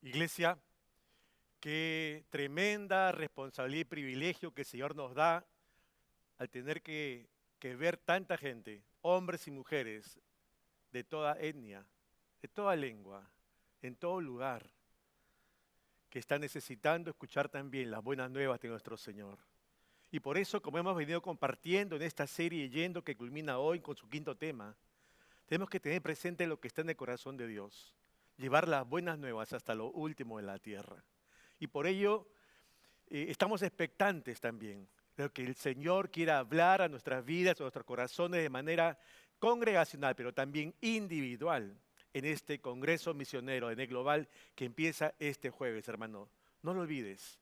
Iglesia, qué tremenda responsabilidad y privilegio que el Señor nos da al tener que ver tanta gente, hombres y mujeres de toda etnia, de toda lengua, en todo lugar, que están necesitando escuchar también las buenas nuevas de nuestro Señor. Y por eso, como hemos venido compartiendo en esta serie Yendo, que culmina hoy con su quinto tema, tenemos que tener presente lo que está en el corazón de Dios, llevar las buenas nuevas hasta lo último de la tierra. Y por ello estamos expectantes también de lo que el Señor quiera hablar a nuestras vidas, a nuestros corazones de manera congregacional, pero también individual en este Congreso Misionero en el Global que empieza este jueves, hermano. No lo olvides.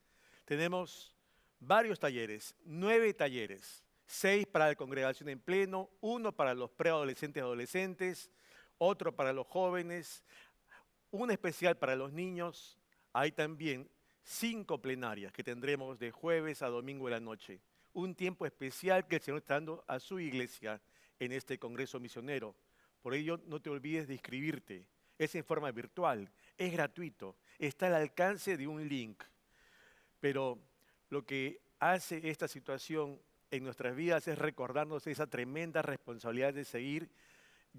Tenemos varios talleres, 9 talleres, 6 para la congregación en pleno, 1 para los preadolescentes y adolescentes, otro para los jóvenes, un especial para los niños. Hay también 5 plenarias que tendremos de jueves a domingo de la noche. Un tiempo especial que el Señor está dando a su iglesia en este Congreso Misionero. Por ello, no te olvides de inscribirte. Es en forma virtual, es gratuito, está al alcance de un link. Pero lo que hace esta situación en nuestras vidas es recordarnos esa tremenda responsabilidad de seguir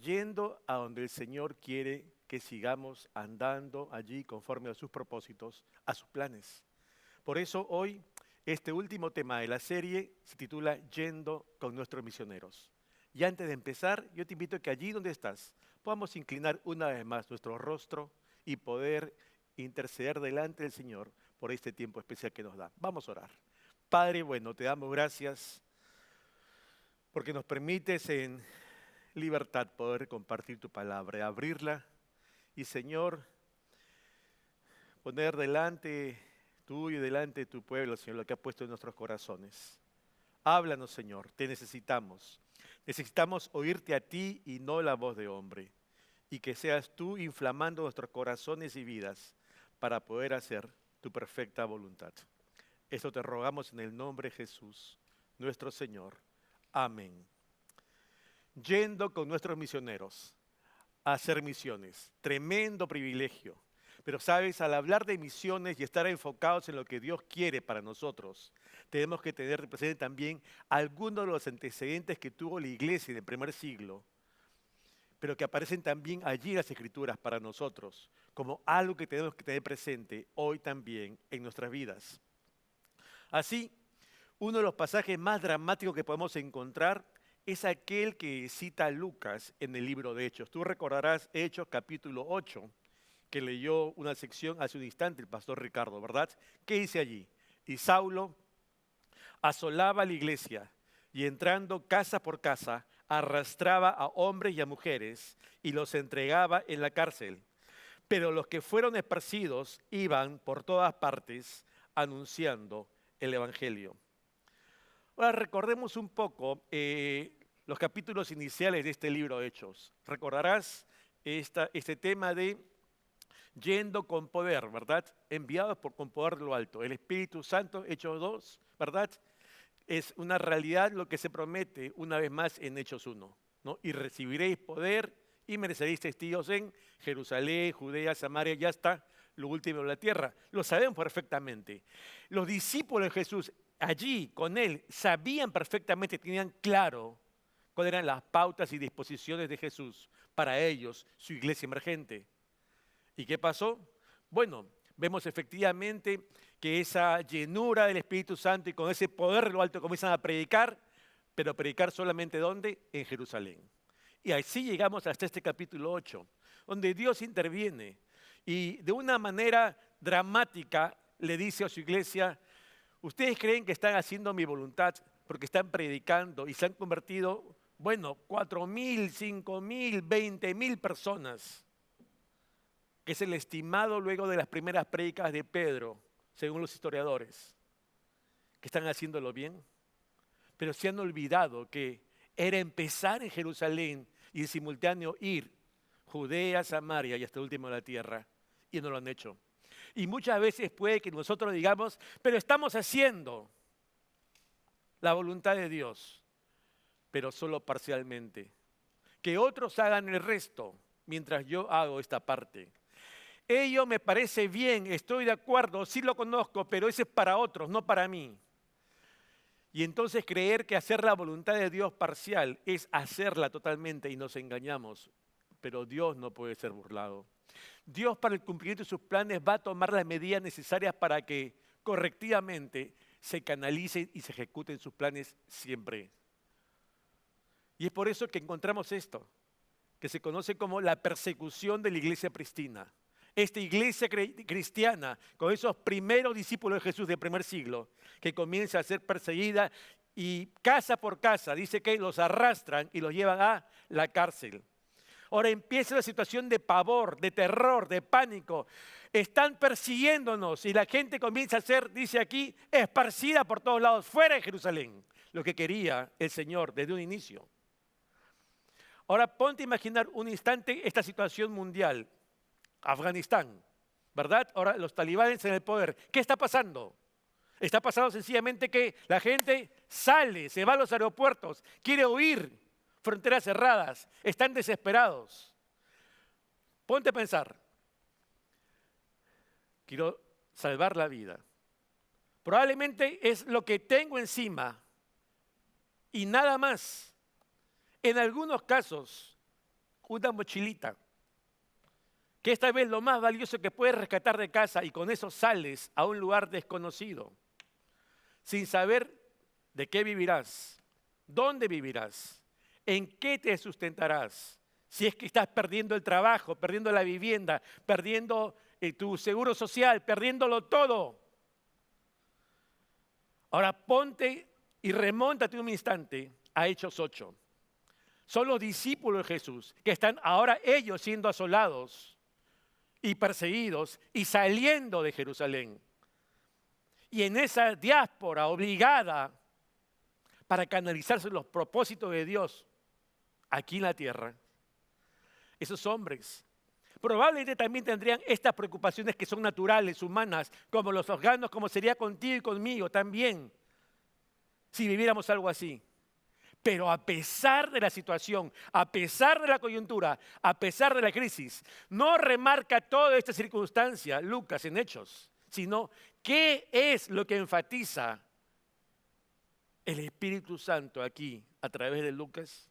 yendo a donde el Señor quiere que sigamos andando allí conforme a sus propósitos, a sus planes. Por eso hoy este último tema de la serie se titula Yendo con nuestros misioneros. Y antes de empezar, yo te invito a que allí donde estás podamos inclinar una vez más nuestro rostro y poder interceder delante del Señor por este tiempo especial que nos da. Vamos a orar. Padre, bueno, te damos gracias porque nos permites en libertad poder compartir tu palabra, abrirla y, Señor, poner delante tuyo y delante de tu pueblo, Señor, lo que has puesto en nuestros corazones. Háblanos, Señor, te necesitamos. Necesitamos oírte a ti y no la voz de hombre. Y que seas tú inflamando nuestros corazones y vidas para poder hacer tu perfecta voluntad. Eso te rogamos en el nombre de Jesús, nuestro Señor. Amén. Yendo con nuestros misioneros a hacer misiones. Tremendo privilegio. Pero sabes, al hablar de misiones y estar enfocados en lo que Dios quiere para nosotros, tenemos que tener presente también algunos de los antecedentes que tuvo la iglesia en el primer siglo, pero que aparecen también allí en las Escrituras para nosotros, como algo que tenemos que tener presente hoy también en nuestras vidas. Así, uno de los pasajes más dramáticos que podemos encontrar es aquel que cita Lucas en el libro de Hechos. Tú recordarás Hechos capítulo 8, que leyó una sección hace un instante el pastor Ricardo, ¿verdad? ¿Qué dice allí? Y Saulo asolaba la iglesia y entrando casa por casa, arrastraba a hombres y a mujeres y los entregaba en la cárcel. Pero los que fueron esparcidos iban por todas partes anunciando el evangelio. Ahora recordemos un poco los capítulos iniciales de este libro de Hechos. Recordarás este tema de yendo con poder, ¿verdad? Enviados con poder de lo alto. El Espíritu Santo, Hechos 2, ¿verdad? Es una realidad lo que se promete una vez más en Hechos 1, ¿no? Y recibiréis poder y mereceréis testigos en Jerusalén, Judea, Samaria, ya está lo último de la tierra. Lo sabemos perfectamente. Los discípulos de Jesús allí con él sabían perfectamente, tenían claro cuáles eran las pautas y disposiciones de Jesús para ellos, su iglesia emergente. ¿Y qué pasó? Bueno, vemos efectivamente que esa llenura del Espíritu Santo y con ese poder de lo alto comienzan a predicar, pero predicar solamente ¿dónde? En Jerusalén. Y así llegamos hasta este capítulo 8, donde Dios interviene y de una manera dramática le dice a su iglesia: ustedes creen que están haciendo mi voluntad porque están predicando y se han convertido, bueno, 4,000, 5,000, 20,000 personas, que es el estimado luego de las primeras prédicas de Pedro, según los historiadores, que están haciéndolo bien, pero se han olvidado que era empezar en Jerusalén y en simultáneo ir Judea, Samaria y hasta el último de la tierra, y no lo han hecho. Y muchas veces puede que nosotros digamos, pero estamos haciendo la voluntad de Dios, pero solo parcialmente. Que otros hagan el resto, mientras yo hago esta parte. ello me parece bien, estoy de acuerdo, sí lo conozco, pero ese es para otros, no para mí. Y entonces creer que hacer la voluntad de Dios parcial es hacerla totalmente y nos engañamos. Pero Dios no puede ser burlado. Dios, para el cumplimiento de sus planes, va a tomar las medidas necesarias para que correctivamente se canalicen y se ejecuten sus planes siempre. Y es por eso que encontramos esto, que se conoce como la persecución de la iglesia pristina. Esta iglesia cristiana, con esos primeros discípulos de Jesús del primer siglo, que comienza a ser perseguida y casa por casa, dice que los arrastran y los llevan a la cárcel. Ahora empieza la situación de pavor, de terror, de pánico. Están persiguiéndonos y la gente comienza a ser, dice aquí, esparcida por todos lados, fuera de Jerusalén. Lo que quería el Señor desde un inicio. Ahora ponte a imaginar un instante esta situación mundial. Afganistán, ¿verdad? Ahora los talibanes en el poder. ¿Qué está pasando? Está pasando sencillamente que la gente sale, se va a los aeropuertos, quiere huir, fronteras cerradas, están desesperados. Ponte a pensar, quiero salvar la vida. Probablemente es lo que tengo encima y nada más. En algunos casos, una mochilita, que esta vez lo más valioso que puedes rescatar de casa y con eso sales a un lugar desconocido, sin saber de qué vivirás, dónde vivirás, en qué te sustentarás, si es que estás perdiendo el trabajo, perdiendo la vivienda, perdiendo tu seguro social, perdiéndolo todo. Ahora ponte y remóntate un instante a Hechos 8. Son los discípulos de Jesús que están ahora ellos siendo asolados y perseguidos y saliendo de Jerusalén. Y en esa diáspora obligada para canalizarse los propósitos de Dios aquí en la tierra, esos hombres probablemente también tendrían estas preocupaciones que son naturales, humanas, como los afganos, como sería contigo y conmigo también, si viviéramos algo así. Pero a pesar de la situación, a pesar de la coyuntura, a pesar de la crisis, no remarca toda esta circunstancia Lucas en Hechos, sino qué es lo que enfatiza el Espíritu Santo aquí a través de Lucas,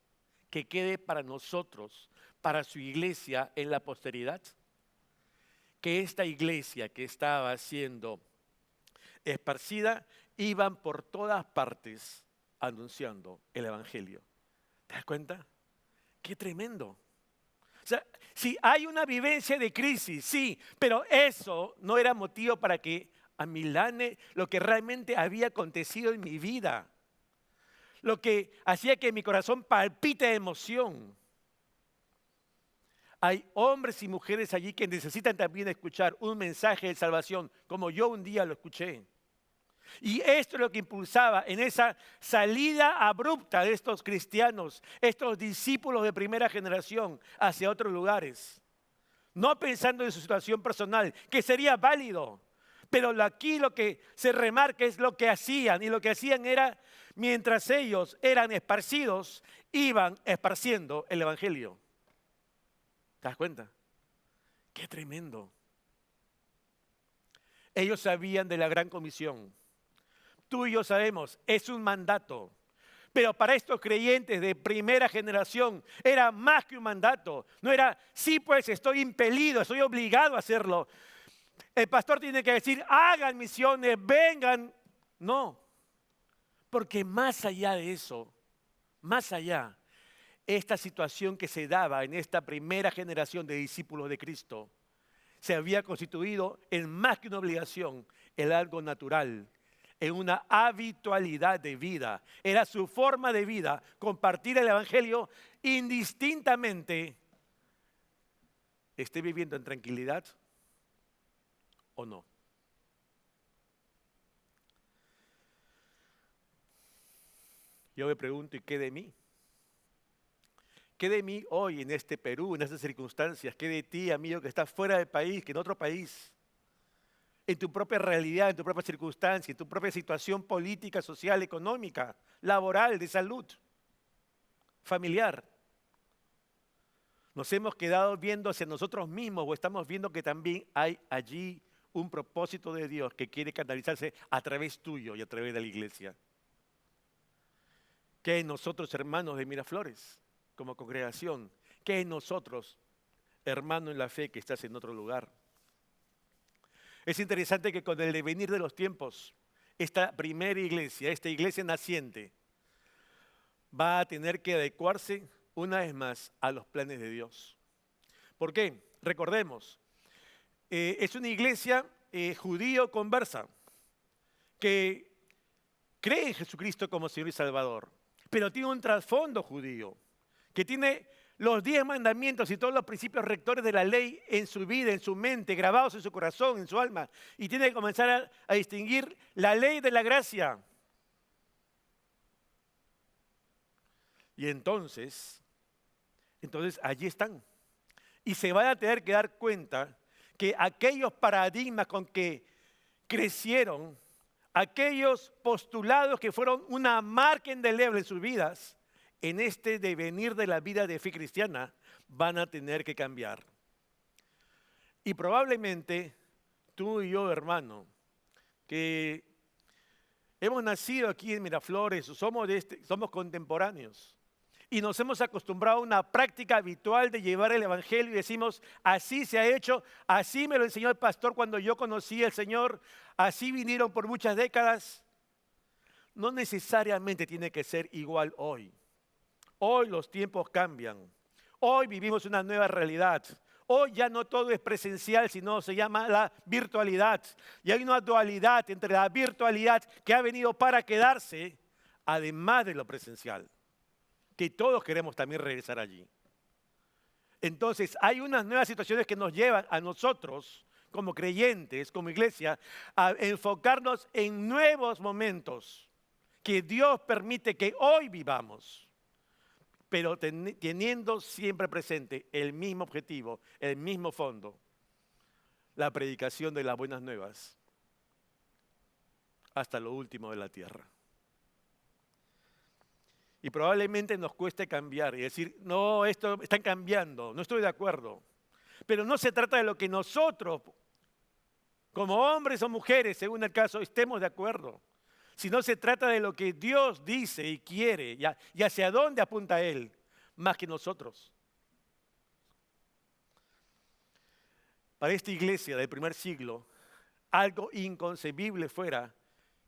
que quede para nosotros, para su iglesia en la posteridad. Que esta iglesia que estaba siendo esparcida iban por todas partes anunciando el Evangelio. ¿Te das cuenta? ¡Qué tremendo! O sea, si hay una vivencia de crisis, sí, pero eso no era motivo para que amilane lo que realmente había acontecido en mi vida. Lo que hacía que mi corazón palpite de emoción. Hay hombres y mujeres allí que necesitan también escuchar un mensaje de salvación, como yo un día lo escuché. Y esto es lo que impulsaba en esa salida abrupta de estos cristianos, estos discípulos de primera generación hacia otros lugares. No pensando en su situación personal, que sería válido. Pero aquí lo que se remarca es lo que hacían. Y lo que hacían era, mientras ellos eran esparcidos, iban esparciendo el Evangelio. ¿Te das cuenta? ¡Qué tremendo! Ellos sabían de la gran comisión. Tú y yo sabemos, es un mandato. Pero para estos creyentes de primera generación era más que un mandato. No era, sí pues estoy impelido, estoy obligado a hacerlo. El pastor tiene que decir, hagan misiones, vengan. No, porque más allá de eso, más allá, esta situación que se daba en esta primera generación de discípulos de Cristo se había constituido en más que una obligación, en algo natural, en una habitualidad de vida. Era su forma de vida compartir el Evangelio indistintamente, esté viviendo en tranquilidad o no. Yo me pregunto, ¿y qué de mí? ¿Qué de mí hoy en este Perú, en estas circunstancias? ¿Qué de ti, amigo, que estás fuera del país, que en otro país? En tu propia realidad, en tu propia circunstancia, en tu propia situación política, social, económica, laboral, de salud, familiar. Nos hemos quedado viendo hacia nosotros mismos o estamos viendo que también hay allí un propósito de Dios que quiere canalizarse a través tuyo y a través de la iglesia. ¿Qué en nosotros, hermanos de Miraflores, como congregación? ¿Qué en nosotros, hermano en la fe que estás en otro lugar? Es interesante que con el devenir de los tiempos, esta primera iglesia, esta iglesia naciente, va a tener que adecuarse una vez más a los planes de Dios. ¿Por qué? Recordemos, es una iglesia judío conversa que cree en Jesucristo como Señor y Salvador, pero tiene un trasfondo judío, que tiene los 10 mandamientos y todos los principios rectores de la ley en su vida, en su mente, grabados en su corazón, en su alma, y tiene que comenzar a distinguir la ley de la gracia. Y entonces allí están. Y se van a tener que dar cuenta que aquellos paradigmas con que crecieron, aquellos postulados que fueron una marca indeleble en sus vidas, en este devenir de la vida de fe cristiana, van a tener que cambiar. Y probablemente tú y yo, hermano, que hemos nacido aquí en Miraflores, somos contemporáneos, y nos hemos acostumbrado a una práctica habitual de llevar el evangelio y decimos, así se ha hecho, así me lo enseñó el pastor cuando yo conocí al Señor, así vinieron por muchas décadas. No necesariamente tiene que ser igual hoy. Hoy los tiempos cambian. Hoy vivimos una nueva realidad. Hoy ya no todo es presencial, sino se llama la virtualidad. Y hay una dualidad entre la virtualidad que ha venido para quedarse, además de lo presencial, que todos queremos también regresar allí. Entonces, hay unas nuevas situaciones que nos llevan a nosotros, como creyentes, como iglesia, a enfocarnos en nuevos momentos que Dios permite que hoy vivamos, pero teniendo siempre presente el mismo objetivo, el mismo fondo, la predicación de las buenas nuevas hasta lo último de la tierra. Y probablemente nos cueste cambiar y decir, no, esto están cambiando, no estoy de acuerdo. Pero no se trata de lo que nosotros, como hombres o mujeres, según el caso, estemos de acuerdo. Sino se trata de lo que Dios dice y quiere y hacia dónde apunta Él, más que nosotros. Para esta iglesia del primer siglo, algo inconcebible fuera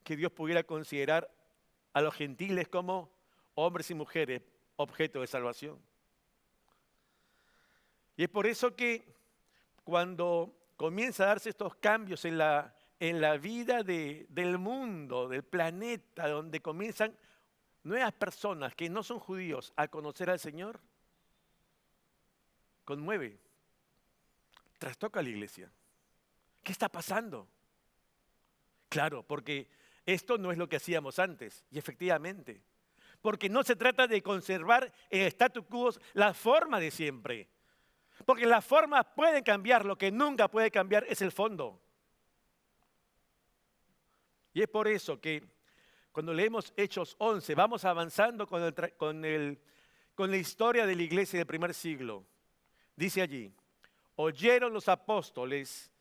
que Dios pudiera considerar a los gentiles como hombres y mujeres, objeto de salvación. Y es por eso que cuando comienza a darse estos cambios en la vida del mundo, del planeta, donde comienzan nuevas personas que no son judíos a conocer al Señor, conmueve, trastoca a la iglesia. ¿Qué está pasando? Claro, porque esto no es lo que hacíamos antes, y efectivamente. Porque no se trata de conservar el statu quo, la forma de siempre. Porque las formas pueden cambiar, lo que nunca puede cambiar es el fondo. Y es por eso que cuando leemos Hechos 11, vamos avanzando con la historia de la iglesia del primer siglo. Dice allí, oyeron los apóstoles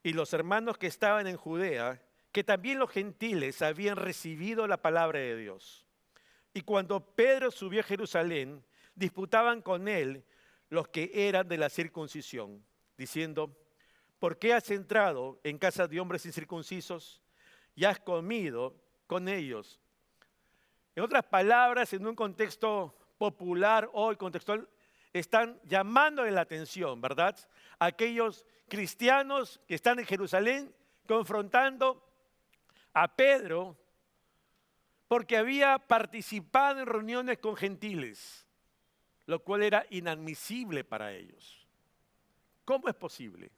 y los hermanos que estaban en Judea, que también los gentiles habían recibido la palabra de Dios. Y cuando Pedro subió a Jerusalén, disputaban con él los que eran de la circuncisión, diciendo, ¿por qué has entrado en casa de hombres incircuncisos y has comido con ellos? En otras palabras, en un contexto popular hoy, contextual, están llamándole la atención, ¿verdad? Aquellos cristianos que están en Jerusalén confrontando a Pedro, porque había participado en reuniones con gentiles, lo cual era inadmisible para ellos. ¿Cómo es posible?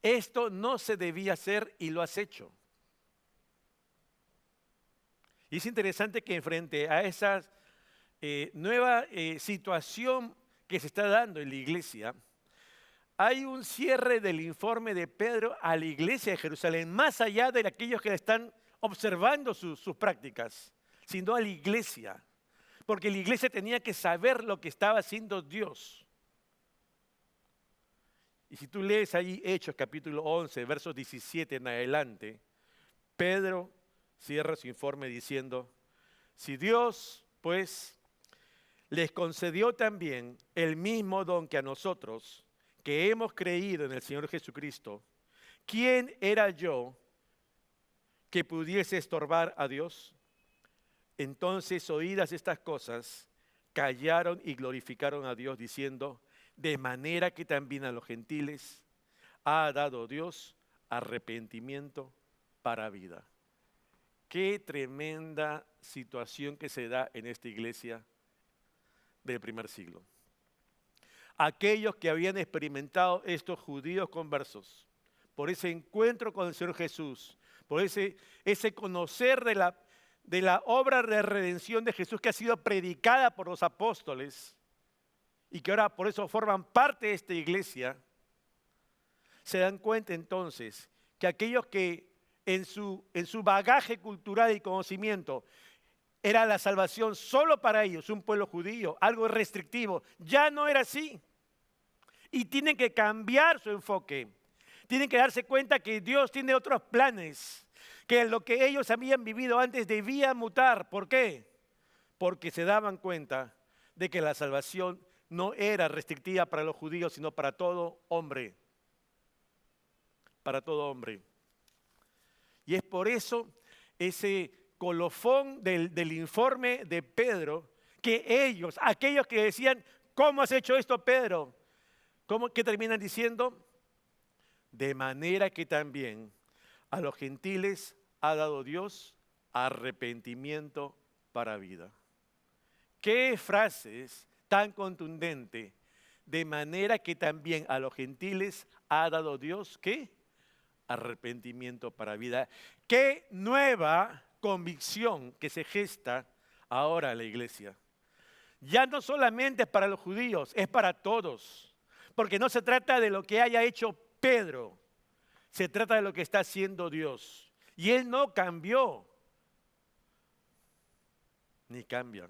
Esto no se debía hacer y lo has hecho. Y es interesante que frente a esa nueva situación que se está dando en la iglesia, hay un cierre del informe de Pedro a la iglesia de Jerusalén, más allá de aquellos que están observando sus prácticas, sino a la iglesia. porque la iglesia tenía que saber lo que estaba haciendo Dios. Y si tú lees ahí Hechos capítulo 11, versos 17 en adelante, Pedro cierra su informe diciendo, si Dios, pues, les concedió también el mismo don que a nosotros, que hemos creído en el Señor Jesucristo, ¿quién era yo que pudiese estorbar a Dios? Entonces, oídas estas cosas, callaron y glorificaron a Dios diciendo, de manera que también a los gentiles ha dado Dios arrepentimiento para vida. Qué tremenda situación que se da en esta iglesia del primer siglo. Aquellos que habían experimentado estos judíos conversos, por ese encuentro con el Señor Jesús, por ese conocer de la obra de redención de Jesús que ha sido predicada por los apóstoles y que ahora por eso forman parte de esta iglesia, se dan cuenta entonces que aquellos que en su bagaje cultural y conocimiento era la salvación solo para ellos, un pueblo judío, algo restrictivo, ya no era así. Y tienen que cambiar su enfoque. Tienen que darse cuenta que Dios tiene otros planes, que lo que ellos habían vivido antes debía mutar. ¿Por qué? Porque se daban cuenta de que la salvación no era restrictiva para los judíos, sino para todo hombre. Para todo hombre. Y es por eso ese colofón del informe de Pedro, que ellos, aquellos que decían, ¿cómo has hecho esto, Pedro? ¿Qué terminan diciendo? De manera que también a los gentiles ha dado Dios arrepentimiento para vida. Qué frases tan contundente. De manera que también a los gentiles ha dado Dios, ¿qué? Arrepentimiento para vida. Qué nueva convicción que se gesta ahora en la iglesia. Ya no solamente es para los judíos, es para todos. Porque no se trata de lo que haya hecho Pedro, se trata de lo que está haciendo Dios. Y Él no cambió, ni cambia.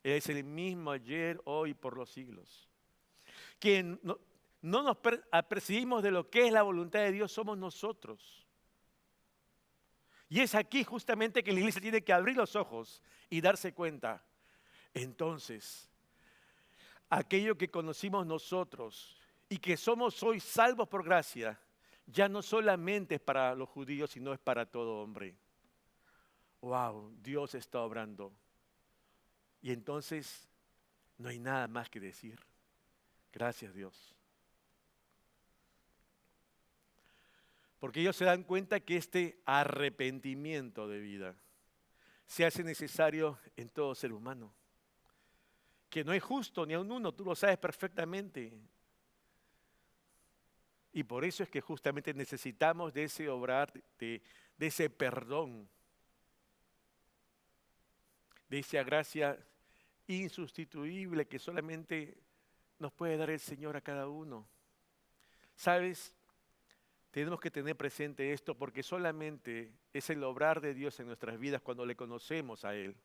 Él es el mismo ayer, hoy, por los siglos. Quien no nos apercibimos de lo que es la voluntad de Dios somos nosotros. Y es aquí justamente que la iglesia tiene que abrir los ojos y darse cuenta. Entonces, aquello que conocimos nosotros y que somos hoy salvos por gracia, ya no solamente es para los judíos, sino es para todo hombre. Wow, Dios está obrando. Y entonces no hay nada más que decir. Gracias, Dios. Porque ellos se dan cuenta que este arrepentimiento de vida se hace necesario en todo ser humano. Que no es justo ni a uno, tú lo sabes perfectamente. Y por eso es que justamente necesitamos de ese obrar, de ese perdón, de esa gracia insustituible que solamente nos puede dar el Señor a cada uno. ¿Sabes? Tenemos que tener presente esto porque solamente es el obrar de Dios en nuestras vidas cuando le conocemos a Él.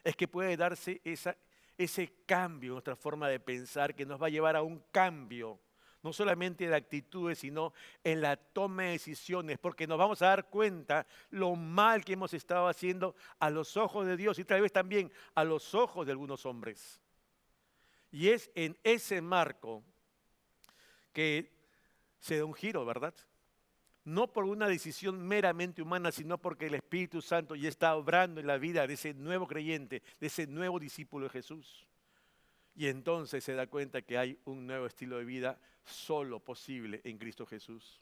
Es que puede darse ese cambio en nuestra forma de pensar que nos va a llevar a un cambio, no solamente de actitudes, sino en la toma de decisiones, porque nos vamos a dar cuenta lo mal que hemos estado haciendo a los ojos de Dios y tal vez también a los ojos de algunos hombres. Y es en ese marco que se da un giro, ¿verdad? No por una decisión meramente humana, sino porque el Espíritu Santo ya está obrando en la vida de ese nuevo creyente, de ese nuevo discípulo de Jesús. Y entonces se da cuenta que hay un nuevo estilo de vida solo posible en Cristo Jesús,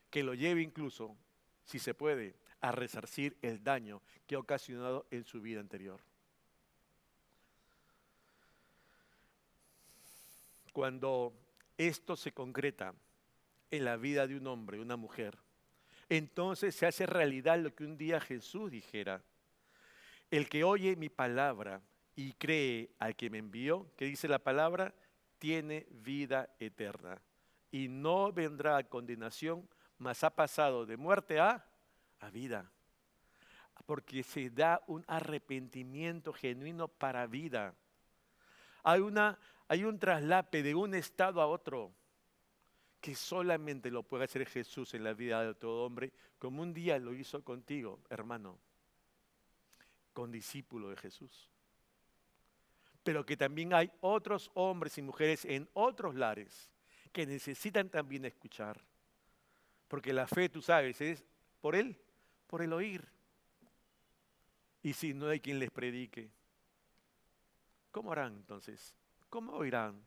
que lo lleve incluso, si se puede, a resarcir el daño que ha ocasionado en su vida anterior. Cuando esto se concreta en la vida de un hombre, de una mujer, entonces se hace realidad lo que un día Jesús dijera: el que oye mi palabra y cree al que me envió, que dice la palabra, tiene vida eterna y no vendrá a condenación, mas ha pasado de muerte a vida. porque se da un arrepentimiento genuino para vida. Hay un traslape de un estado a otro que solamente lo puede hacer Jesús en la vida de todo hombre, como un día lo hizo contigo, hermano, condiscípulo de Jesús. Pero que también hay otros hombres y mujeres en otros lares que necesitan también escuchar. Porque la fe, tú sabes, es por el oír. Y si no hay quien les predique, ¿cómo harán entonces? ¿Cómo oirán?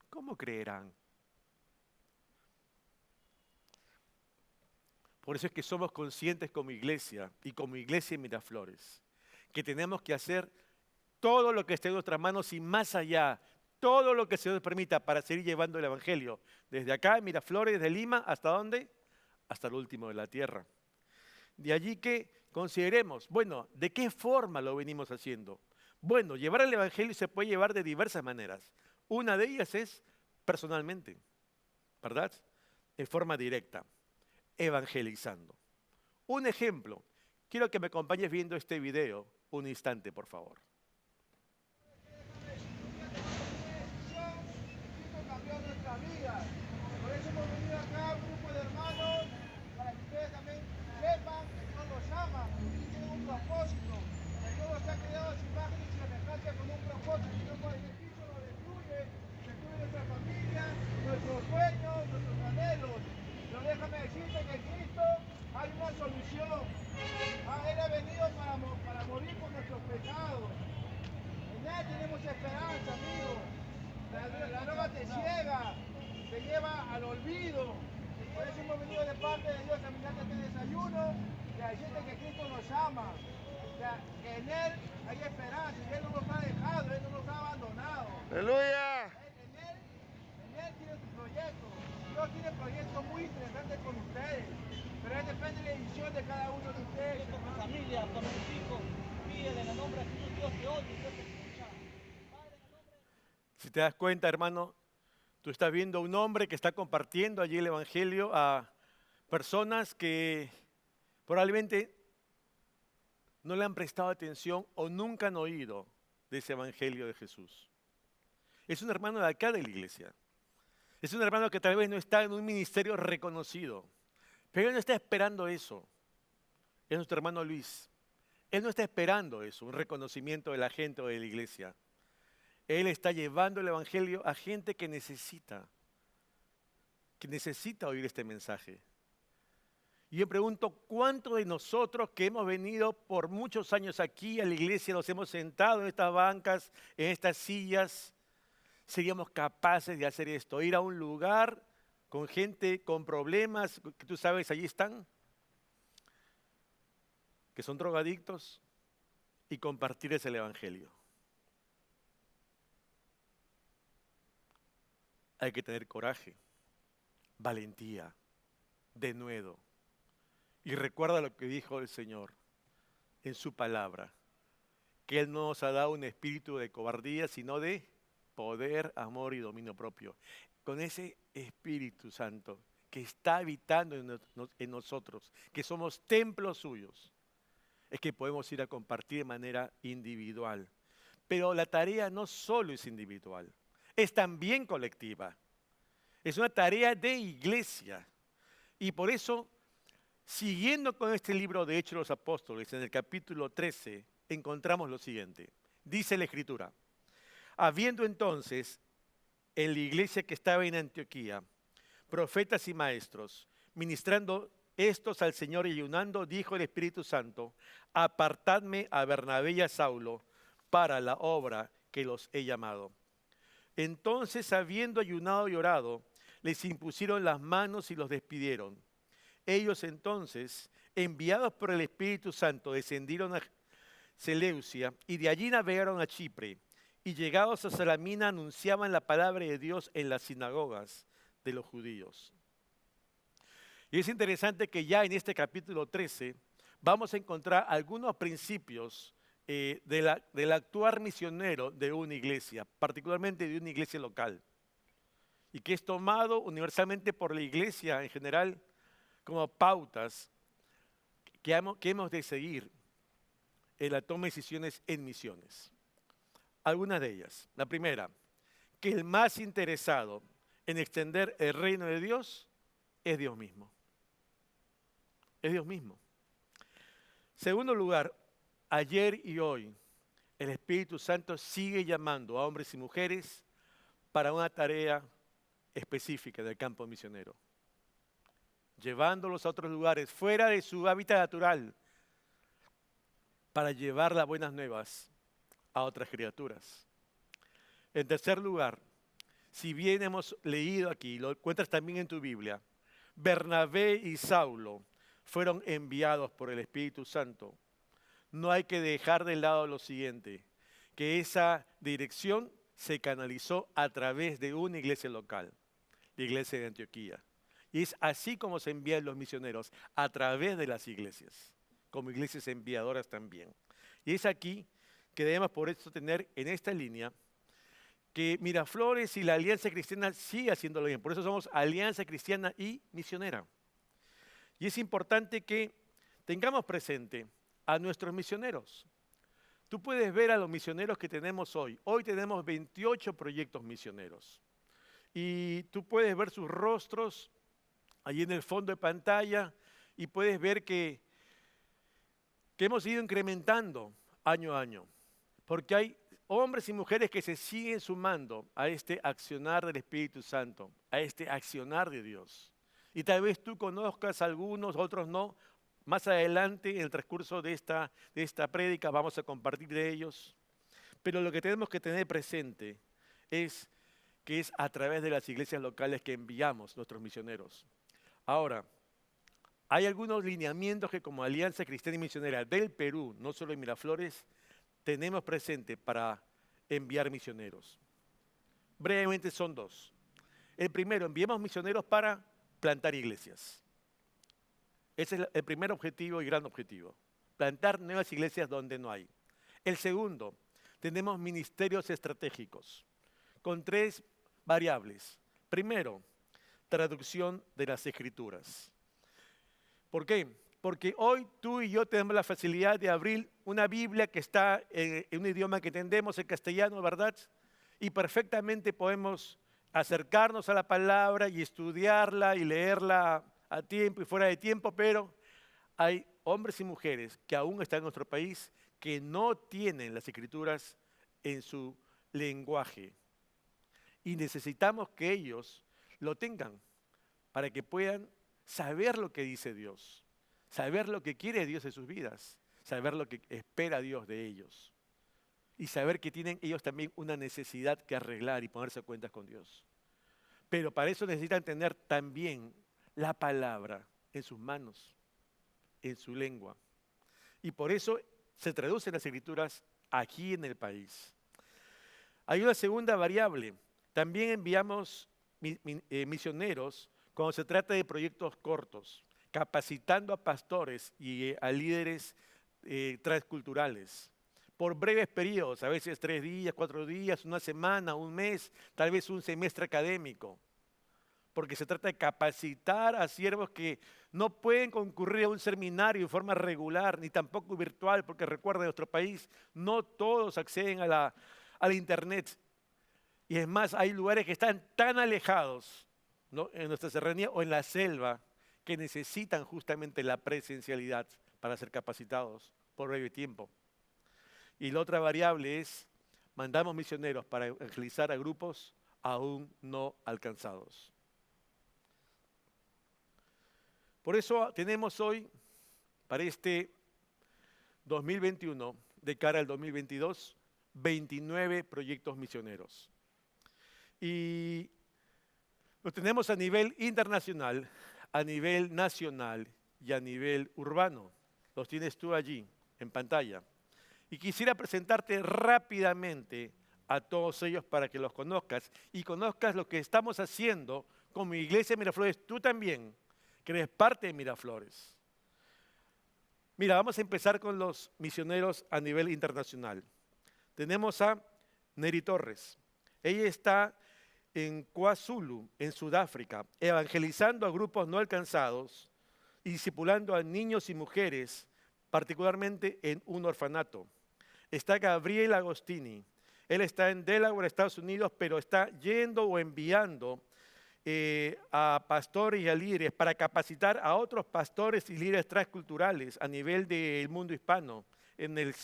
¿Cómo creerán? Por eso es que somos conscientes como iglesia y como iglesia en Miraflores, que tenemos que hacer todo lo que esté en nuestras manos y más allá, todo lo que se nos permita para seguir llevando el Evangelio. Desde acá, en Miraflores, desde Lima, ¿hasta dónde? Hasta el último de la tierra. De allí que consideremos, bueno, ¿de qué forma lo venimos haciendo? Bueno, llevar el Evangelio se puede llevar de diversas maneras. Una de ellas es personalmente, ¿verdad? En forma directa, evangelizando. Un ejemplo, quiero que me acompañes viendo este video un instante, por favor. Cambió nuestra vida. Por eso hemos venido acá, un grupo de hermanos, para que ustedes también sepan que Dios los ama y tienen un propósito. Que Dios los ha creado a su imagen y semejanza con un propósito. Y no por el Cristo nos destruye nuestra familia, nuestros sueños, nuestros anhelos. Pero déjame decirte que en Cristo hay una solución. Él ha venido para morir por nuestros pecados. En Él tenemos esperanza, amigo. La droga te ciega, te lleva al olvido. Por eso hemos venido de parte de Dios a brindarte este desayuno y a decirte que Cristo nos ama. Que en Él hay esperanza y Él no nos ha dejado, Él no nos ha abandonado. ¡Aleluya! En Él tiene su proyecto. Dios tiene proyectos muy interesantes con ustedes. Pero Él depende de la decisión de cada uno de ustedes. Con tu familia, con tus hijos, pídele en el nombre de Jesús, Dios te oye, Dios te escucha. Padre, en el nombre de... Si te das cuenta, hermano, tú estás viendo a un hombre que está compartiendo allí el Evangelio a personas que probablemente no le han prestado atención o nunca han oído de ese Evangelio de Jesús. Es un hermano de acá de la iglesia. Es un hermano que tal vez no está en un ministerio reconocido, pero él no está esperando eso. Es nuestro hermano Luis. Él no está esperando eso, un reconocimiento de la gente o de la iglesia. Él está llevando el Evangelio a gente que necesita oír este mensaje. Y yo pregunto, ¿cuántos de nosotros que hemos venido por muchos años aquí a la iglesia, nos hemos sentado en estas bancas, en estas sillas, seríamos capaces de hacer esto? Ir a un lugar con gente con problemas, que tú sabes, allí están, que son drogadictos, y compartirles el Evangelio. Hay que tener coraje, valentía, denuedo. Y recuerda lo que dijo el Señor en su palabra, que Él no nos ha dado un espíritu de cobardía, sino de poder, amor y dominio propio. Con ese Espíritu Santo que está habitando en nosotros, que somos templos suyos, es que podemos ir a compartir de manera individual. Pero la tarea no solo es individual, es también colectiva. Es una tarea de iglesia. Y por eso, siguiendo con este libro de Hechos de los Apóstoles, en el capítulo 13, encontramos lo siguiente. Dice la Escritura: habiendo entonces en la iglesia que estaba en Antioquía profetas y maestros, ministrando estos al Señor y ayunando, dijo el Espíritu Santo: apartadme a Bernabé y a Saulo para la obra que los he llamado. Entonces, habiendo ayunado y orado, les impusieron las manos y los despidieron. Ellos entonces, enviados por el Espíritu Santo, descendieron a Seleucia y de allí navegaron a Chipre. Y llegados a Salamina anunciaban la palabra de Dios en las sinagogas de los judíos. Y es interesante que ya en este capítulo 13 vamos a encontrar algunos principios del actuar misionero de una iglesia, particularmente de una iglesia local, y que es tomado universalmente por la iglesia en general como pautas que hemos de seguir en la toma de decisiones en misiones. Algunas de ellas. La primera, que el más interesado en extender el reino de Dios es Dios mismo. Es Dios mismo. Segundo lugar, ayer y hoy, el Espíritu Santo sigue llamando a hombres y mujeres para una tarea específica del campo misionero, llevándolos a otros lugares fuera de su hábitat natural para llevar las buenas nuevas a otras criaturas. En tercer lugar, si bien hemos leído aquí, lo encuentras también en tu Biblia, Bernabé y Saulo fueron enviados por el Espíritu Santo. No hay que dejar de lado lo siguiente, que esa dirección se canalizó a través de una iglesia local, la iglesia de Antioquía. Y es así como se envían los misioneros, a través de las iglesias, como iglesias enviadoras también. Y es aquí que debemos por eso tener en esta línea que Miraflores y la Alianza Cristiana sigue haciéndolo bien. Por eso somos Alianza Cristiana y Misionera. Y es importante que tengamos presente a nuestros misioneros. Tú puedes ver a los misioneros que tenemos hoy. Hoy tenemos 28 proyectos misioneros. Y tú puedes ver sus rostros allí en el fondo de pantalla y puedes ver que hemos ido incrementando año a año. Porque hay hombres y mujeres que se siguen sumando a este accionar del Espíritu Santo, a este accionar de Dios. Y tal vez tú conozcas algunos, otros no. Más adelante, en el transcurso de esta prédica, vamos a compartir de ellos. Pero lo que tenemos que tener presente es que es a través de las iglesias locales que enviamos nuestros misioneros. Ahora, hay algunos lineamientos que como Alianza Cristiana y Misionera del Perú, no solo en Miraflores, tenemos presente para enviar misioneros. Brevemente son dos. El primero, enviamos misioneros para plantar iglesias. Ese es el primer objetivo y gran objetivo. Plantar nuevas iglesias donde no hay. El segundo, tenemos ministerios estratégicos con 3 variables. Primero, traducción de las Escrituras. ¿Por qué? Porque hoy tú y yo tenemos la facilidad de abrir una Biblia que está en un idioma que entendemos, el castellano, ¿verdad? Y perfectamente podemos acercarnos a la palabra y estudiarla y leerla a tiempo y fuera de tiempo, pero hay hombres y mujeres que aún están en nuestro país que no tienen las Escrituras en su lenguaje. Y necesitamos que ellos lo tengan para que puedan saber lo que dice Dios, saber lo que quiere Dios de sus vidas, saber lo que espera Dios de ellos y saber que tienen ellos también una necesidad que arreglar y ponerse a cuentas con Dios. Pero para eso necesitan tener también la palabra en sus manos, en su lengua. Y por eso se traducen las Escrituras aquí en el país. Hay una segunda variable. También enviamos misioneros cuando se trata de proyectos cortos, capacitando a pastores y a líderes transculturales por breves periodos, a veces 3 días, 4 días, una semana, un mes, tal vez un semestre académico. Porque se trata de capacitar a siervos que no pueden concurrir a un seminario en forma regular, ni tampoco virtual, porque recuerda, en nuestro país no todos acceden a la internet. Y es más, hay lugares que están tan alejados, ¿no?, en nuestra serranía o en la selva, que necesitan justamente la presencialidad para ser capacitados por breve tiempo. Y la otra variable es, mandamos misioneros para evangelizar a grupos aún no alcanzados. Por eso tenemos hoy, para este 2021, de cara al 2022, 29 proyectos misioneros. Y los tenemos a nivel internacional, a nivel nacional y a nivel urbano. Los tienes tú allí, en pantalla. Y quisiera presentarte rápidamente a todos ellos para que los conozcas y conozcas lo que estamos haciendo como Iglesia Miraflores, tú también, que eres parte de Miraflores. Mira, vamos a empezar con los misioneros a nivel internacional. Tenemos a Neri Torres. Ella está en KwaZulu, en Sudáfrica, evangelizando a grupos no alcanzados y discipulando a niños y mujeres particularmente en un orfanato. Está Gabriel Agostini. Él está en Delaware, Estados Unidos, pero está yendo o enviando a pastores y a líderes para capacitar a otros pastores y líderes transculturales a nivel del mundo hispano, en el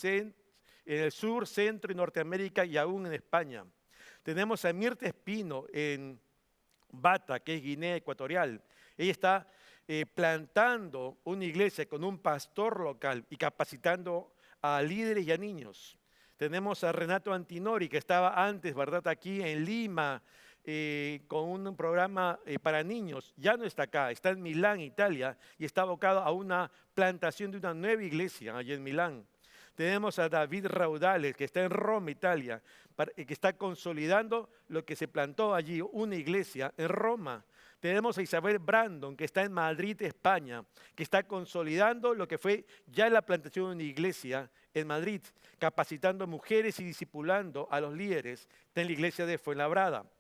sur, centro y Norteamérica y aún en España. Tenemos a Mirta Espino en Bata, que es Guinea Ecuatorial. Ella está plantando una iglesia con un pastor local y capacitando a líderes y a niños. Tenemos a Renato Antinori, que estaba antes, ¿verdad?, aquí en Lima, con un programa para niños. Ya no está acá, está en Milán, Italia, y está abocado a una plantación de una nueva iglesia allí en Milán. Tenemos a David Raudales, que está en Roma, Italia, que está consolidando lo que se plantó allí, una iglesia en Roma. Tenemos a Isabel Brandon, que está en Madrid, España, que está consolidando lo que fue ya la plantación de una iglesia en Madrid, capacitando mujeres y discipulando a los líderes de la iglesia de Fuenlabrada.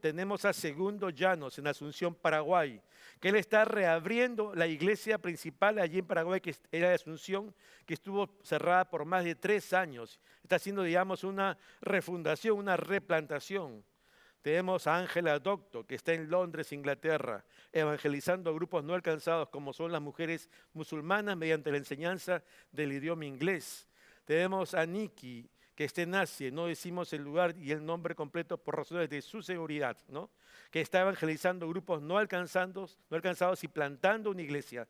Tenemos a Segundo Llanos en Asunción, Paraguay, que él está reabriendo la iglesia principal allí en Paraguay, que era de Asunción, que estuvo cerrada por más de 3 años. Está haciendo, digamos, una refundación, una replantación. Tenemos a Ángela Docto, que está en Londres, Inglaterra, evangelizando a grupos no alcanzados como son las mujeres musulmanas mediante la enseñanza del idioma inglés. Tenemos a Nikki, que está en Asia, no decimos el lugar y el nombre completo por razones de su seguridad, ¿no?, que está evangelizando grupos no alcanzados y plantando una iglesia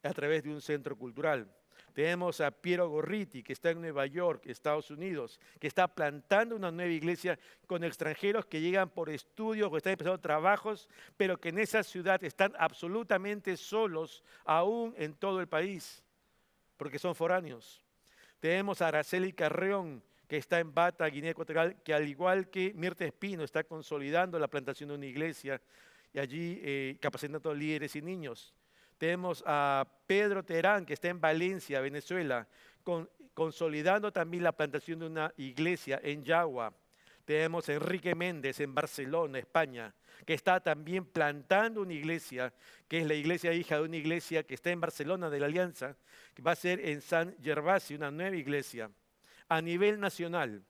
a través de un centro cultural. Tenemos a Piero Gorriti, que está en Nueva York, Estados Unidos, que está plantando una nueva iglesia con extranjeros que llegan por estudios o están empezando trabajos, pero que en esa ciudad están absolutamente solos aún en todo el país, porque son foráneos. Tenemos a Araceli Carreón, que está en Bata, Guinea Ecuatorial, que al igual que Mirta Espino está consolidando la plantación de una iglesia y allí capacitando líderes y niños. Tenemos a Pedro Terán, que está en Valencia, Venezuela, consolidando también la plantación de una iglesia en Yagua. Tenemos a Enrique Méndez en Barcelona, España, que está también plantando una iglesia, que es la iglesia hija de una iglesia que está en Barcelona de la Alianza, que va a ser en San Gervasio, una nueva iglesia. A nivel nacional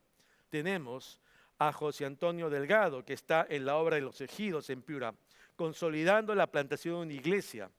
tenemos a José Antonio Delgado, que está en la obra de los Ejidos en Piura, consolidando la plantación de una iglesia.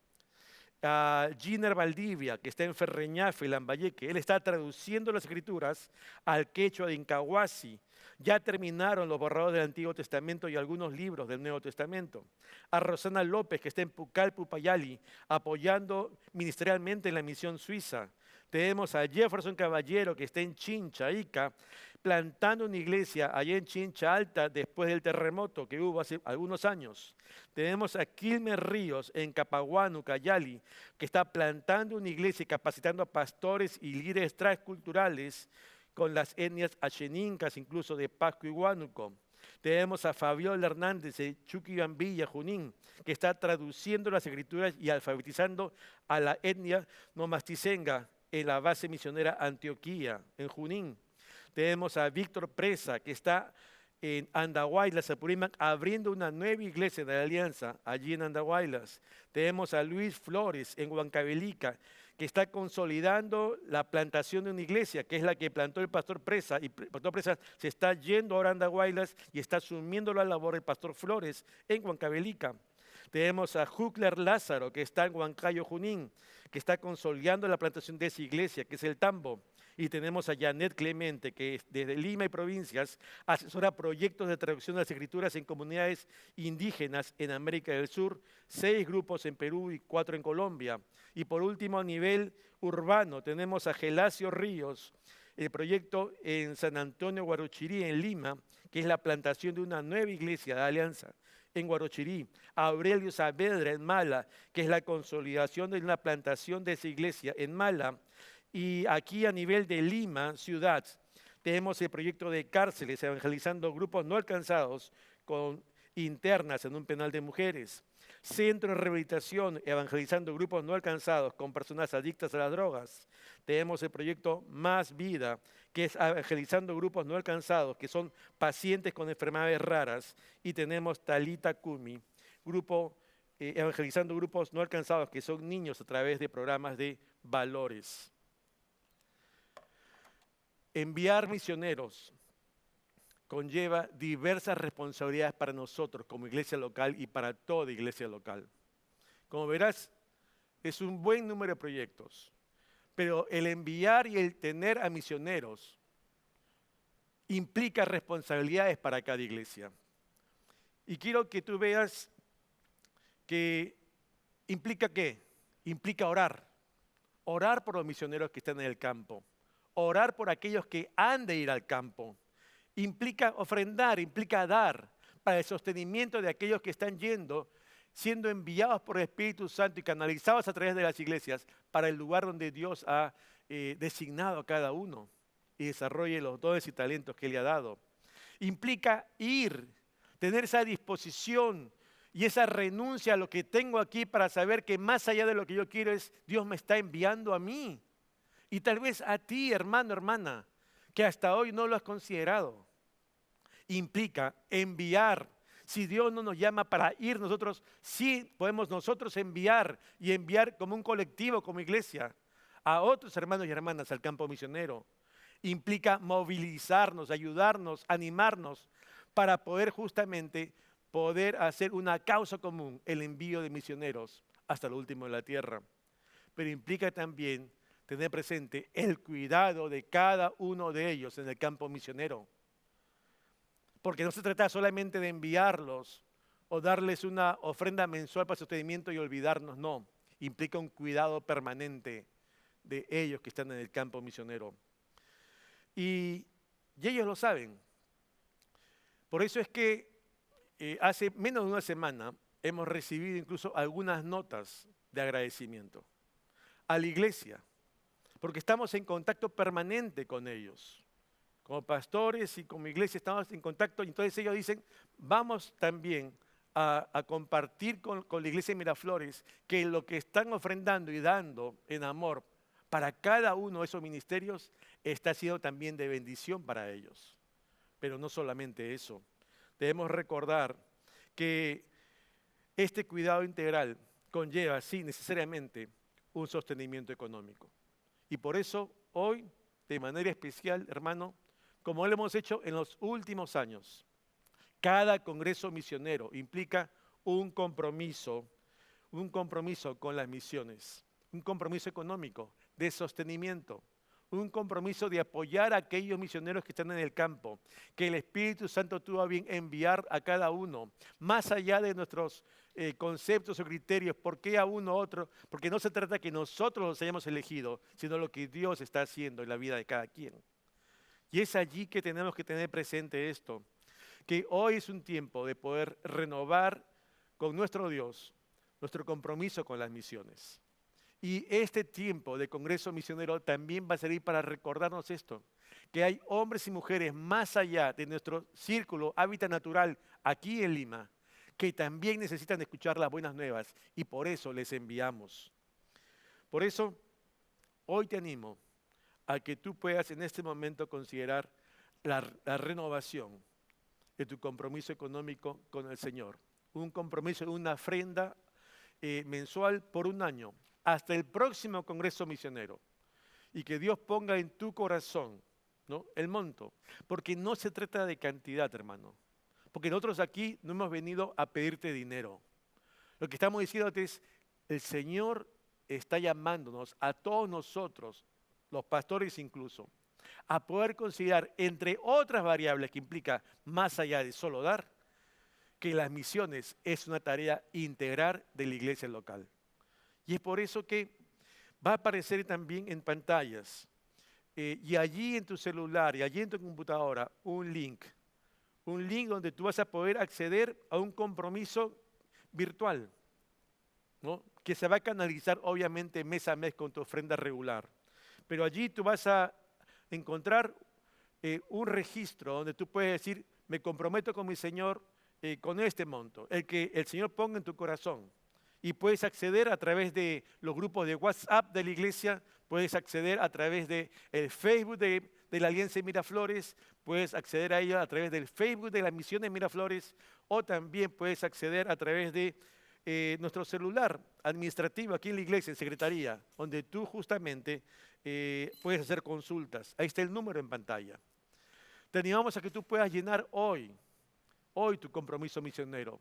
A Giner Valdivia, que está en Ferreñafe, Lambayeque, él está traduciendo las escrituras al quechua de Incahuasi. Ya terminaron los borradores del Antiguo Testamento y algunos libros del Nuevo Testamento. A Rosana López, que está en Pucallpa, Ucayali, apoyando ministerialmente en la misión suiza. Tenemos a Jefferson Caballero, que está en Chincha, Ica, plantando una iglesia allá en Chincha Alta después del terremoto que hubo hace algunos años. Tenemos a Quilmes Ríos en Capaguán, Ucayali, que está plantando una iglesia y capacitando a pastores y líderes transculturales con las etnias achenincas, incluso de Pasco y Huánuco. Tenemos a Fabiola Hernández de Chuquibambilla, Junín, que está traduciendo las escrituras y alfabetizando a la etnia nomasticenga en la base misionera Antioquía, en Junín. Tenemos a Víctor Presa, que está en Andahuaylas, Apurímac, abriendo una nueva iglesia de la Alianza allí en Andahuaylas. Tenemos a Luis Flores en Huancavelica, que está consolidando la plantación de una iglesia, que es la que plantó el pastor Presa, y el pastor Presa se está yendo ahora a Andahuaylas y está asumiendo la labor del pastor Flores en Huancavelica. Tenemos a Huckler Lázaro, que está en Huancayo, Junín, que está consolidando la plantación de esa iglesia, que es el Tambo. Y tenemos a Janet Clemente, que desde Lima y provincias asesora proyectos de traducción de las escrituras en comunidades indígenas en América del Sur, 6 grupos en Perú y 4 en Colombia. Y por último, a nivel urbano, tenemos a Gelacio Ríos, el proyecto en San Antonio, Guarochirí, en Lima, que es la plantación de una nueva iglesia de Alianza en Guarochirí. A Aurelio Saavedra en Mala, que es la consolidación de una plantación de esa iglesia en Mala. Y aquí a nivel de Lima, ciudad, tenemos el proyecto de cárceles, evangelizando grupos no alcanzados con internas en un penal de mujeres. Centro de rehabilitación, evangelizando grupos no alcanzados con personas adictas a las drogas. Tenemos el proyecto Más Vida, que es evangelizando grupos no alcanzados, que son pacientes con enfermedades raras. Y tenemos Talita Kumi, grupo evangelizando grupos no alcanzados, que son niños a través de programas de valores. Enviar misioneros conlleva diversas responsabilidades para nosotros como iglesia local y para toda iglesia local. Como verás, es un buen número de proyectos, pero el enviar y el tener a misioneros implica responsabilidades para cada iglesia. Y quiero que tú veas que implica ¿qué? Implica orar. Orar por los misioneros que están en el campo. Orar por aquellos que han de ir al campo. Implica ofrendar, implica dar para el sostenimiento de aquellos que están yendo, siendo enviados por el Espíritu Santo y canalizados a través de las iglesias para el lugar donde Dios ha designado a cada uno y desarrolle los dones y talentos que Él le ha dado. Implica ir, tener esa disposición y esa renuncia a lo que tengo aquí para saber que más allá de lo que yo quiero es Dios me está enviando a mí. Y tal vez a ti, hermano, hermana, que hasta hoy no lo has considerado. Implica enviar. Si Dios no nos llama para ir, nosotros sí podemos nosotros enviar y enviar como un colectivo, como iglesia, a otros hermanos y hermanas al campo misionero. Implica movilizarnos, ayudarnos, animarnos para poder justamente poder hacer una causa común, el envío de misioneros hasta lo último de la tierra. Pero implica también tener presente el cuidado de cada uno de ellos en el campo misionero. Porque no se trata solamente de enviarlos o darles una ofrenda mensual para sostenimiento y olvidarnos, no. Implica un cuidado permanente de ellos que están en el campo misionero. Y ellos lo saben. Por eso es que hace menos de una semana hemos recibido incluso algunas notas de agradecimiento a la iglesia, porque estamos en contacto permanente con ellos. Como pastores y como iglesia estamos en contacto y entonces ellos dicen, vamos también a compartir con la iglesia de Miraflores que lo que están ofrendando y dando en amor para cada uno de esos ministerios está siendo también de bendición para ellos. Pero no solamente eso, debemos recordar que este cuidado integral conlleva, sí, necesariamente un sostenimiento económico. Y por eso hoy, de manera especial, hermano, como lo hemos hecho en los últimos años, cada congreso misionero implica un compromiso con las misiones, un compromiso económico, de sostenimiento, un compromiso de apoyar a aquellos misioneros que están en el campo, que el Espíritu Santo tuvo a bien enviar a cada uno, más allá de nuestros conceptos o criterios, por qué a uno u otro, porque no se trata que nosotros los hayamos elegido, sino lo que Dios está haciendo en la vida de cada quien. Y es allí que tenemos que tener presente esto, que hoy es un tiempo de poder renovar con nuestro Dios nuestro compromiso con las misiones. Y este tiempo de Congreso Misionero también va a servir para recordarnos esto, que hay hombres y mujeres más allá de nuestro círculo, hábitat natural, aquí en Lima, que también necesitan escuchar las buenas nuevas y por eso les enviamos. Por eso, hoy te animo a que tú puedas en este momento considerar la renovación de tu compromiso económico con el Señor. Un compromiso, una ofrenda mensual por un año, hasta el próximo Congreso Misionero. Y que Dios ponga en tu corazón, ¿no?, el monto. Porque no se trata de cantidad, hermano. Porque nosotros aquí no hemos venido a pedirte dinero. Lo que estamos diciéndote es, el Señor está llamándonos a todos nosotros, los pastores incluso, a poder considerar, entre otras variables que implica más allá de solo dar, que las misiones es una tarea integral de la iglesia local. Y es por eso que va a aparecer también en pantallas y allí en tu celular y allí en tu computadora un link donde tú vas a poder acceder a un compromiso virtual, ¿no?, que se va a canalizar obviamente mes a mes con tu ofrenda regular. Pero allí tú vas a encontrar un registro donde tú puedes decir, me comprometo con mi Señor con este monto, el que el Señor ponga en tu corazón. Y puedes acceder a través de los grupos de WhatsApp de la iglesia, puedes acceder a través del Facebook de la Alianza de Miraflores, puedes acceder a ella a través del Facebook de la Misión de Miraflores, o también puedes acceder a través de nuestro celular administrativo aquí en la iglesia, en secretaría, donde tú justamente puedes hacer consultas. Ahí está el número en pantalla. Te animamos a que tú puedas llenar hoy tu compromiso misionero.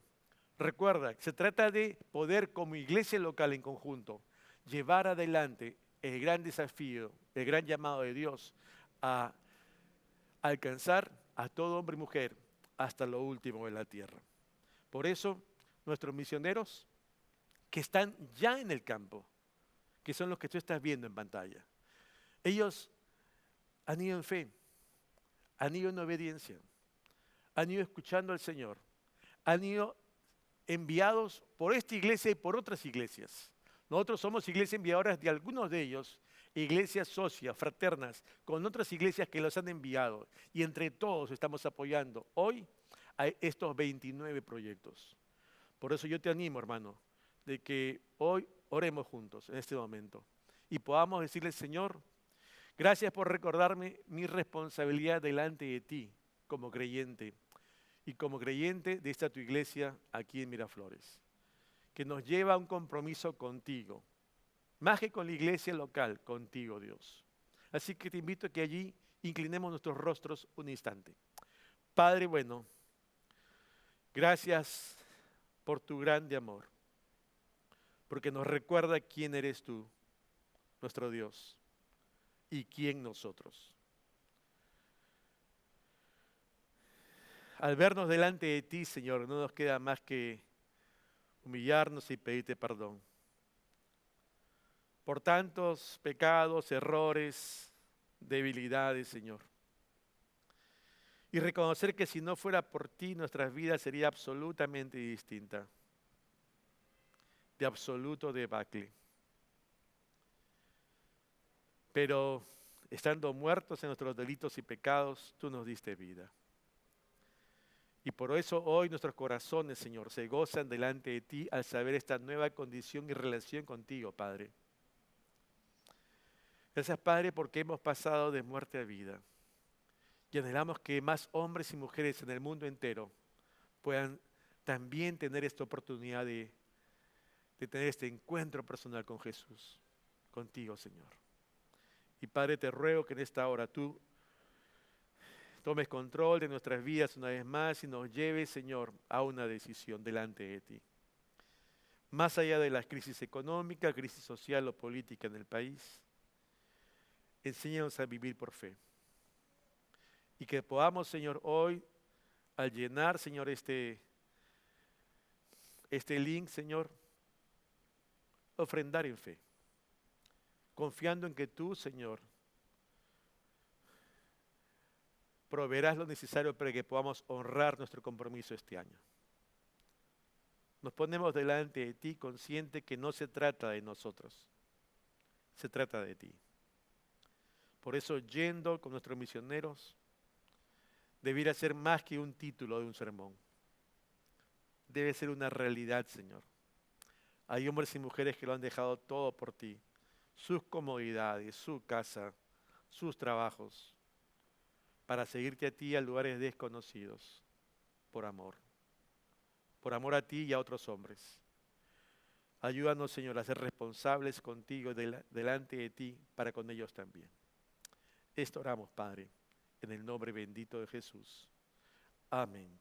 Recuerda, se trata de poder como iglesia local en conjunto llevar adelante el gran desafío, el gran llamado de Dios a alcanzar a todo hombre y mujer hasta lo último de la tierra. Por eso, nuestros misioneros que están ya en el campo, que son los que tú estás viendo en pantalla, ellos han ido en fe, han ido en obediencia, han ido escuchando al Señor, han ido enviados por esta iglesia y por otras iglesias. Nosotros somos iglesias enviadoras de algunos de ellos, iglesias socias, fraternas, con otras iglesias que los han enviado. Y entre todos estamos apoyando hoy a estos 29 proyectos. Por eso yo te animo, hermano, de que hoy oremos juntos en este momento y podamos decirle, Señor, gracias por recordarme mi responsabilidad delante de ti como creyente y como creyente de esta tu iglesia aquí en Miraflores, que nos lleva a un compromiso contigo, más que con la iglesia local, contigo, Dios. Así que te invito a que allí inclinemos nuestros rostros un instante. Padre bueno, gracias por tu grande amor, porque nos recuerda quién eres tú, nuestro Dios, y quién nosotros. Al vernos delante de ti, Señor, no nos queda más que humillarnos y pedirte perdón por tantos pecados, errores, debilidades, Señor. Y reconocer que si no fuera por ti, nuestras vidas sería absolutamente distinta, de absoluto debacle. Pero estando muertos en nuestros delitos y pecados, tú nos diste vida. Y por eso hoy nuestros corazones, Señor, se gozan delante de ti al saber esta nueva condición y relación contigo, Padre. Gracias, Padre, porque hemos pasado de muerte a vida. Y anhelamos que más hombres y mujeres en el mundo entero puedan también tener esta oportunidad de tener este encuentro personal con Jesús, contigo, Señor. Y Padre, te ruego que en esta hora tú tomes control de nuestras vidas una vez más y nos lleves, Señor, a una decisión delante de ti. Más allá de la crisis económica, crisis social o política en el país, enséñanos a vivir por fe. Y que podamos, Señor, hoy, al llenar, Señor, este link, Señor, ofrendar en fe, confiando en que tú, Señor, proveerás lo necesario para que podamos honrar nuestro compromiso este año. Nos ponemos delante de ti consciente que no se trata de nosotros, se trata de ti. Por eso, yendo con nuestros misioneros, debiera ser más que un título de un sermón. Debe ser una realidad, Señor. Hay hombres y mujeres que lo han dejado todo por ti, sus comodidades, su casa, sus trabajos, para seguirte a ti a lugares desconocidos, por amor a ti y a otros hombres. Ayúdanos, Señor, a ser responsables contigo delante de ti, para con ellos también. Esto oramos, Padre, en el nombre bendito de Jesús. Amén.